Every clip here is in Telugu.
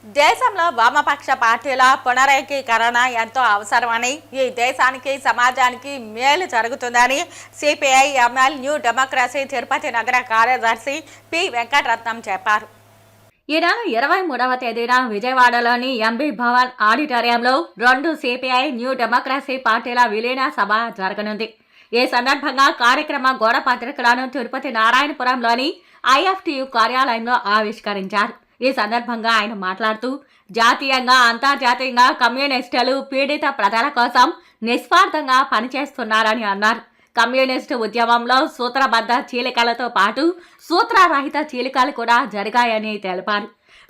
దేశంలో వామపక్ష పార్టీల పునరేకీకరణ ఎంతో అవసరమని, ఈ దేశానికి సమాజానికి మేలు జరుగుతుందని CPI ML new democracy Tirupati నగర కార్యదర్శి పి వెంకటరత్నం చెప్పారు. ఈ నెల 23వ తేదీన విజయవాడలోని ఎంబీ భవన్ ఆడిటోరియంలో 2 సిపిఐ న్యూ డెమోక్రసీ పార్టీల విలీన సభ జరగనుంది. ఈ సందర్భంగా కార్యక్రమ గోడ పత్రికలను తిరుపతి నారాయణపురంలోని ఐఎఫ్టియు కార్యాలయంలో ఆవిష్కరించారు. ఈ సందర్భంగా ఆయన మాట్లాడుతూ, జాతీయంగా అంతర్జాతీయంగా కమ్యూనిస్టులు పీడిత ప్రజల కోసం నిస్వార్థంగా పనిచేస్తున్నారని అన్నారు. కమ్యూనిస్టు ఉద్యమంలో సూత్రబద్ధ చీలికలతో పాటు సూత్రరహిత చీలికలు కూడా జరిగాయని తెలిపారు.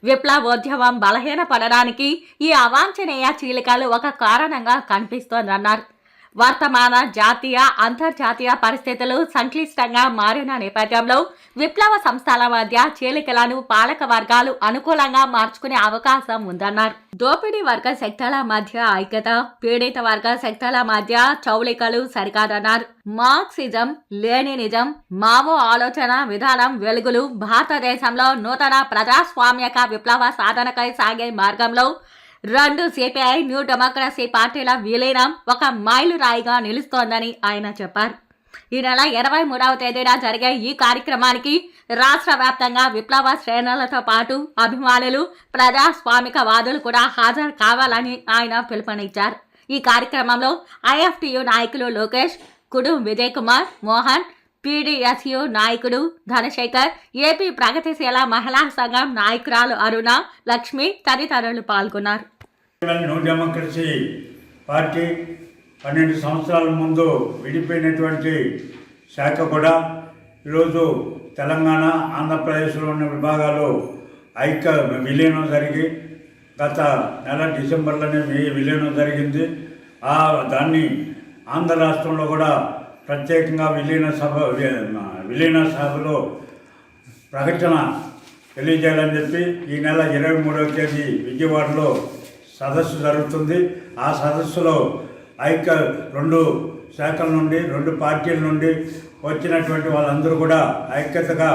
విప్లవోద్యమం బలహీనపడడానికి ఈ అవాంఛనీయ చీలికలు ఒక కారణంగా కనిపిస్తోందన్నారు. వర్తమాన జాతీయ అంతర్జాతీయ పరిస్థితులు సంక్లిష్టంగా మారిన నేపథ్యంలో విప్లవ సంస్థల మధ్య చీలికలను పాలక వర్గాలు అనుకూలంగా మార్చుకునే అవకాశం ఉందన్నారు. దోపిడీ వర్గ శక్తుల మధ్య ఐక్యత, పీడిత వర్గ శక్తుల మధ్య చౌలికలు సరికాదన్నారు. మార్క్సిజం, లెనినిజం, మావో ఆలోచన విధానం వెలుగులు భారతదేశంలో నూతన ప్రజాస్వామ్యక విప్లవ సాధనకై సాగే మార్గంలో 2 సిపిఐ న్యూ డెమోక్రసీ పార్టీల విలీనం ఒక మైలురాయిగా నిలుస్తోందని ఆయన చెప్పారు. ఈ నెల 23వ తేదీన జరిగే ఈ కార్యక్రమానికి రాష్ట్ర వ్యాప్తంగా విప్లవ శ్రేణులతో పాటు అభిమానులు, ప్రజాస్వామికవాదులు కూడా హాజరు కావాలని ఆయన పిలుపునిచ్చారు. ఈ కార్యక్రమంలో ఐఎఫ్టియు నాయకులు లోకేష్, కుడు విజయ్ కుమార్, మోహన్, పీడీఎస్యు నాయకుడు ధనశేఖర్, ఏపీ ప్రగతిశీల మహిళా సంఘం నాయకురాలు అరుణ, లక్ష్మి తదితరులు పాల్గొన్నారు. న్యూ డెమోక్రసీ పార్టీ 12 సంవత్సరాల ముందు విడిపోయినటువంటి శాఖ కూడా ఈరోజు తెలంగాణ, ఆంధ్రప్రదేశ్లో ఉన్న విభాగాలు విలీనం జరిగి గత నెల డిసెంబర్లోనే విలీనం జరిగింది. దాన్ని ఆంధ్ర రాష్ట్రంలో కూడా ప్రత్యేకంగా విలీన సభలో ప్రకటన తెలియజేయాలని చెప్పి ఈ నెల 23వ తేదీ విజయవాడలో సదస్సు జరుగుతుంది. ఆ సదస్సులో 2 శాఖల నుండి 2 పార్టీల నుండి వచ్చినటువంటి వాళ్ళందరూ కూడా ఐక్యతగా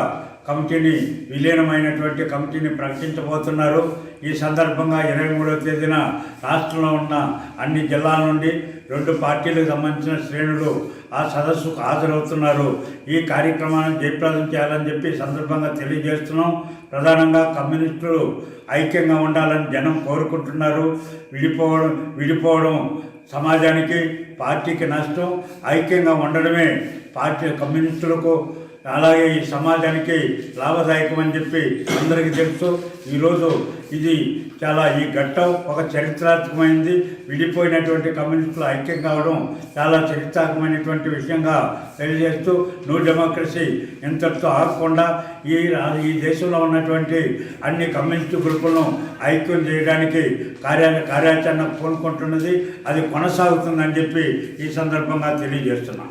విలీనమైనటువంటి కమిటీని ప్రకటించబోతున్నారు. ఈ సందర్భంగా 23వ తేదీన రాష్ట్రంలో ఉన్న అన్ని జిల్లాల నుండి 2 పార్టీలకు సంబంధించిన శ్రేణులు ఆ సదస్సుకు హాజరవుతున్నారు. ఈ కార్యక్రమాన్ని జయప్రదం చేయాలని చెప్పి సందర్భంగా తెలియజేస్తున్నాం. ప్రధానంగా కమ్యూనిస్టులు ఐక్యంగా ఉండాలని జనం కోరుకుంటున్నారు. విడిపోవడం సమాజానికి, పార్టీకి నష్టం. ఐక్యంగా ఉండడమే కమ్యూనిస్టులకు అలాగే ఈ సమాజానికి లాభదాయకం అని చెప్పి అందరికీ తెలుసు. ఈరోజు ఇది ఈ ఘట్టం ఒక చరిత్రాత్మకమైనది. విడిపోయినటువంటి కమ్యూనిస్టులు ఐక్యం కావడం చాలా చరిత్రాత్మకమైనటువంటి విషయంగా తెలియజేస్తూ న్యూ డెమోక్రసీ ఇంతటితో ఆగకుండా ఈ దేశంలో ఉన్నటువంటి అన్ని కమ్యూనిస్టు గ్రూపులను ఐక్యం చేయడానికి కార్యాచరణ పూనుకుంటున్నది. అది కొనసాగుతుందని చెప్పి ఈ సందర్భంగా తెలియజేస్తున్నాం.